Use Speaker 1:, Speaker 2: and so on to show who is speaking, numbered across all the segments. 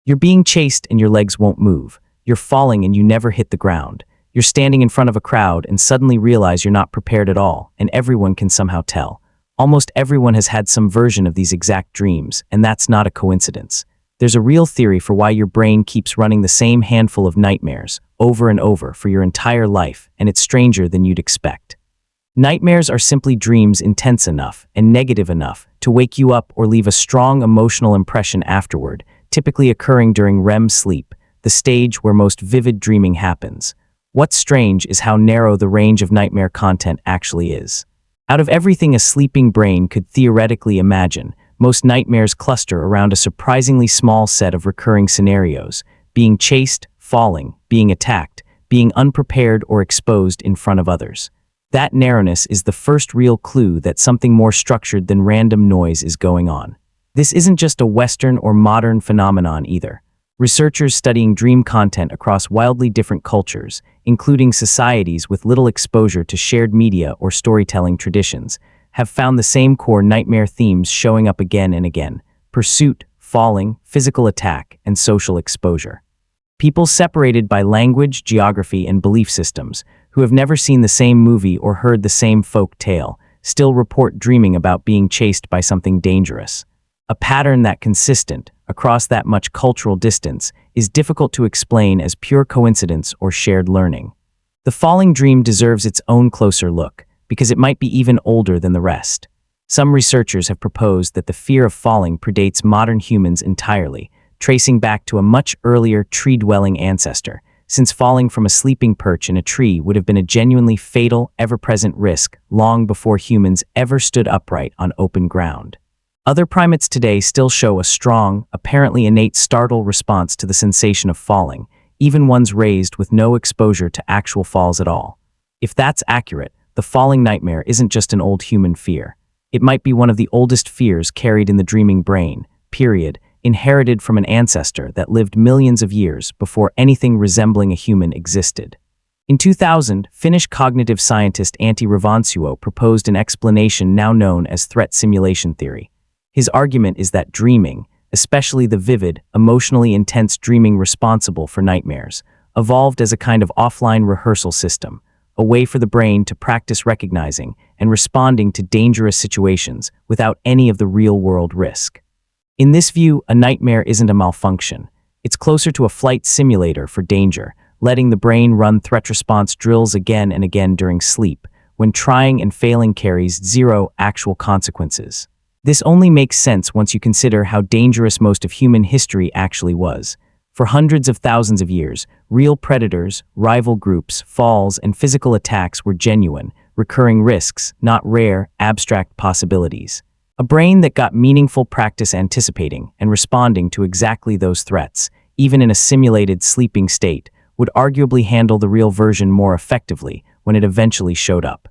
Speaker 1: You're being chased and your legs won't move. You're falling and you never hit the ground. You're standing in front of a crowd and suddenly realize you're not prepared at all, and everyone can somehow tell. Almost everyone has had some version of these exact dreams, and that's not a coincidence. There's a real theory for why your brain keeps running the same handful of nightmares over and over for your entire life, and it's stranger than you'd expect. Nightmares are simply dreams intense enough and negative enough to wake you up or leave a strong emotional impression afterward, typically occurring during REM sleep, the stage where most vivid dreaming happens. What's strange is how narrow the range of nightmare content actually is. Out of everything a sleeping brain could theoretically imagine, most nightmares cluster around a surprisingly small set of recurring scenarios: being chased, falling, being attacked, being unprepared or exposed in front of others. That narrowness is the first real clue that something more structured than random noise is going on. This isn't just a Western or modern phenomenon either. Researchers studying dream content across wildly different cultures, including societies with little exposure to shared media or storytelling traditions, have found the same core nightmare themes showing up again and again: pursuit, falling, physical attack, and social exposure. People separated by language, geography, and belief systems, who have never seen the same movie or heard the same folk tale, still report dreaming about being chased by something dangerous. A pattern that consistent, across that much cultural distance, is difficult to explain as pure coincidence or shared learning. The falling dream deserves its own closer look, because it might be even older than the rest. Some researchers have proposed that the fear of falling predates modern humans entirely, tracing back to a much earlier tree-dwelling ancestor, since falling from a sleeping perch in a tree would have been a genuinely fatal, ever-present risk long before humans ever stood upright on open ground. Other primates today still show a strong, apparently innate startle response to the sensation of falling, even ones raised with no exposure to actual falls at all. If that's accurate, the falling nightmare isn't just an old human fear. It might be one of the oldest fears carried in the dreaming brain, period, inherited from an ancestor that lived millions of years before anything resembling a human existed. In 2000, Finnish cognitive scientist Antti Revonsuo proposed an explanation now known as threat simulation theory. His argument is that dreaming, especially the vivid, emotionally intense dreaming responsible for nightmares, evolved as a kind of offline rehearsal system, a way for the brain to practice recognizing and responding to dangerous situations without any of the real-world risk. In this view, a nightmare isn't a malfunction. It's closer to a flight simulator for danger, letting the brain run threat response drills again and again during sleep, when trying and failing carries zero actual consequences. This only makes sense once you consider how dangerous most of human history actually was. For hundreds of thousands of years, real predators, rival groups, falls, and physical attacks were genuine, recurring risks, not rare, abstract possibilities. A brain that got meaningful practice anticipating and responding to exactly those threats, even in a simulated sleeping state, would arguably handle the real version more effectively when it eventually showed up.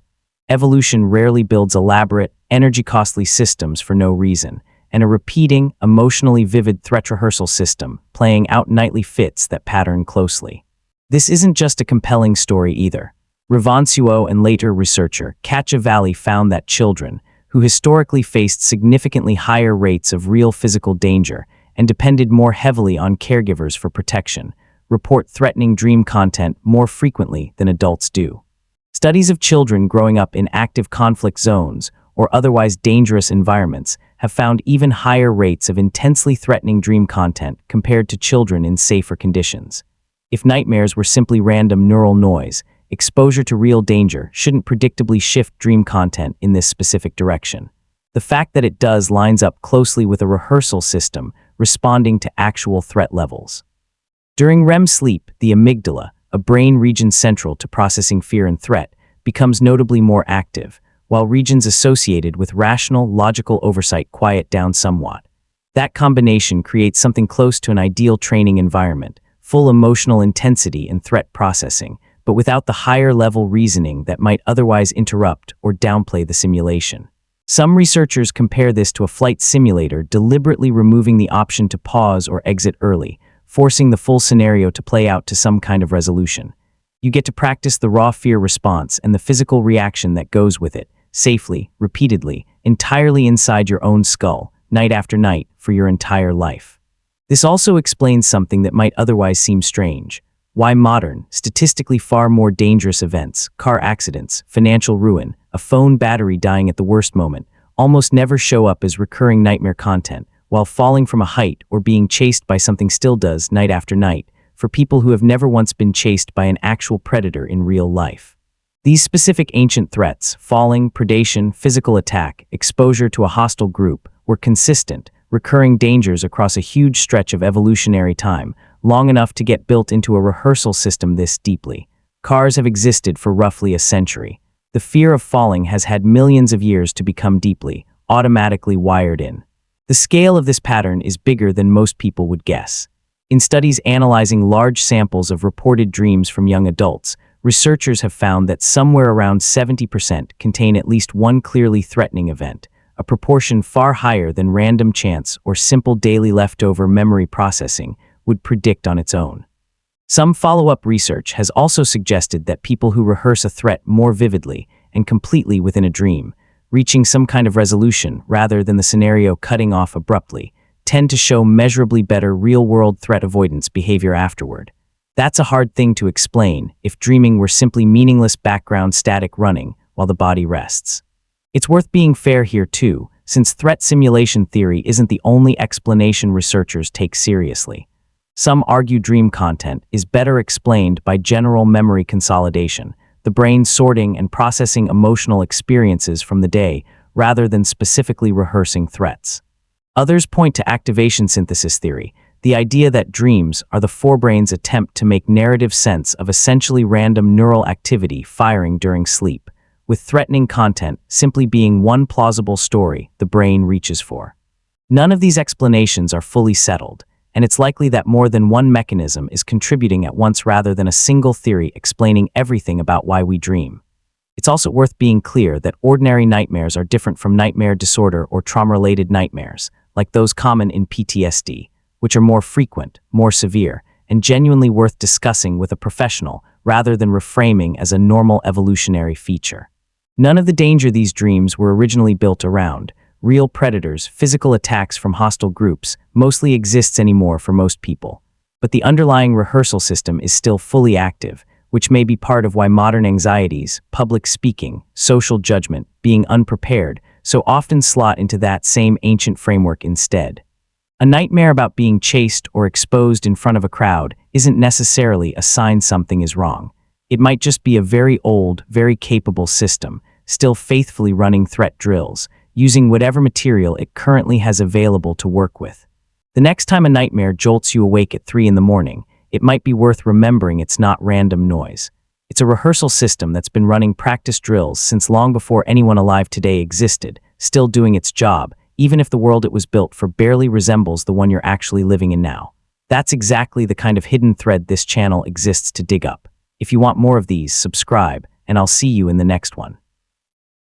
Speaker 1: Evolution rarely builds elaborate, energy-costly systems for no reason, and a repeating, emotionally vivid threat rehearsal system playing out nightly fits that pattern closely. This isn't just a compelling story either. Revonsuo and later researcher Katja Valley found that children, who historically faced significantly higher rates of real physical danger and depended more heavily on caregivers for protection, report threatening dream content more frequently than adults do. Studies of children growing up in active conflict zones or otherwise dangerous environments have found even higher rates of intensely threatening dream content compared to children in safer conditions. If nightmares were simply random neural noise, exposure to real danger shouldn't predictably shift dream content in this specific direction. The fact that it does lines up closely with a rehearsal system responding to actual threat levels. During REM sleep, the amygdala, a brain region central to processing fear and threat, becomes notably more active, while regions associated with rational, logical oversight quiet down somewhat. That combination creates something close to an ideal training environment, full emotional intensity and threat processing, but without the higher-level reasoning that might otherwise interrupt or downplay the simulation. Some researchers compare this to a flight simulator deliberately removing the option to pause or exit early, forcing the full scenario to play out to some kind of resolution. You get to practice the raw fear response and the physical reaction that goes with it, safely, repeatedly, entirely inside your own skull, night after night, for your entire life. This also explains something that might otherwise seem strange. Why modern, statistically far more dangerous events, car accidents, financial ruin, a phone battery dying at the worst moment, almost never show up as recurring nightmare content, while falling from a height or being chased by something still does night after night, for people who have never once been chased by an actual predator in real life. These specific ancient threats, falling, predation, physical attack, exposure to a hostile group, were consistent, recurring dangers across a huge stretch of evolutionary time, long enough to get built into a rehearsal system this deeply. Cars have existed for roughly a century. The fear of falling has had millions of years to become deeply, automatically wired in. The scale of this pattern is bigger than most people would guess. In studies analyzing large samples of reported dreams from young adults, researchers have found that somewhere around 70% contain at least one clearly threatening event, a proportion far higher than random chance or simple daily leftover memory processing would predict on its own. Some follow-up research has also suggested that people who rehearse a threat more vividly and completely within a dream, reaching some kind of resolution rather than the scenario cutting off abruptly, tend to show measurably better real-world threat avoidance behavior afterward. That's a hard thing to explain if dreaming were simply meaningless background static running while the body rests. It's worth being fair here too, since threat simulation theory isn't the only explanation researchers take seriously. Some argue dream content is better explained by general memory consolidation, the brain sorting and processing emotional experiences from the day rather than specifically rehearsing threats. Others point to activation synthesis theory, the idea that dreams are the forebrain's attempt to make narrative sense of essentially random neural activity firing during sleep, with threatening content simply being one plausible story the brain reaches for. None of these explanations are fully settled, and it's likely that more than one mechanism is contributing at once rather than a single theory explaining everything about why we dream. It's also worth being clear that ordinary nightmares are different from nightmare disorder or trauma-related nightmares, like those common in PTSD, which are more frequent, more severe, and genuinely worth discussing with a professional rather than reframing as a normal evolutionary feature. None of the danger these dreams were originally built around, real predators, physical attacks from hostile groups, mostly exists anymore for most people. But the underlying rehearsal system is still fully active, which may be part of why modern anxieties, public speaking, social judgment, being unprepared, so often slot into that same ancient framework instead. A nightmare about being chased or exposed in front of a crowd isn't necessarily a sign something is wrong. It might just be a very old, very capable system, still faithfully running threat drills, using whatever material it currently has available to work with. The next time a nightmare jolts you awake at 3 in the morning, it might be worth remembering it's not random noise. It's a rehearsal system that's been running practice drills since long before anyone alive today existed, still doing its job, even if the world it was built for barely resembles the one you're actually living in now. That's exactly the kind of hidden thread this channel exists to dig up. If you want more of these, subscribe, and I'll see you in the next one.